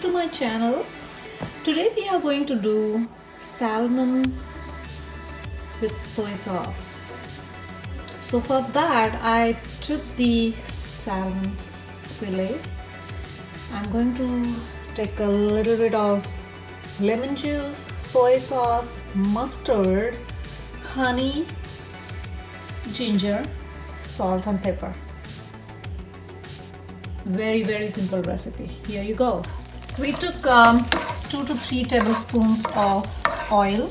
to my channel. Today we are going to do salmon with soy sauce. So for that I took the salmon fillet. I'm going to take a little bit of lemon juice, soy sauce, mustard, honey, ginger, salt and pepper. Very simple recipe. Here you go. We took 2 to 3 tablespoons of oil.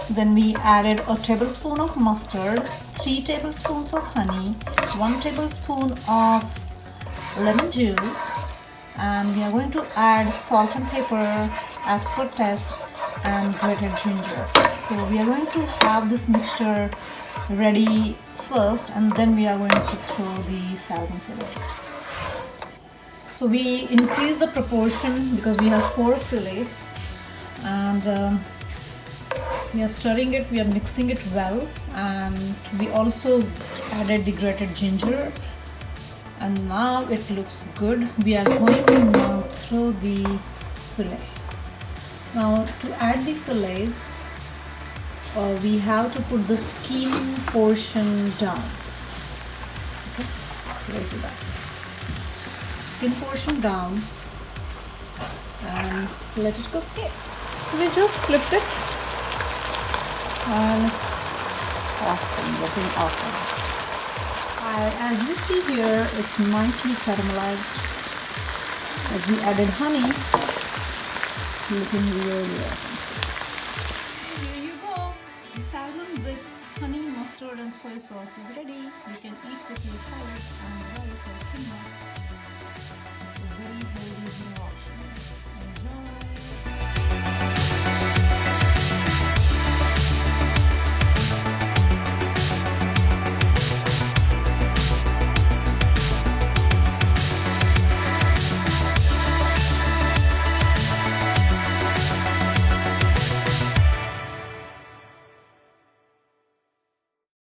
Then we added a tablespoon of mustard, 3 tablespoons of honey, 1 tablespoon of lemon juice, and we are going to add salt and pepper as per taste and grated ginger. So we are going to have this mixture ready first, and then we are going to throw the salmon fillet. So we increase the proportion because we have 4 fillet, and we are stirring it, we are mixing it well, and we also added the grated ginger, and now it looks good. We are going to now throw the fillet. Now to add the fillets, we have to put the skin portion down. Okay, let's do that. Skin portion down and let it cook. Okay, we just flipped it and it's awesome, looking awesome. As you see here, it's nicely caramelized. As we added honey, looking really awesome. Here you go. The salmon with honey, mustard and soy sauce is ready. You can eat with your salad and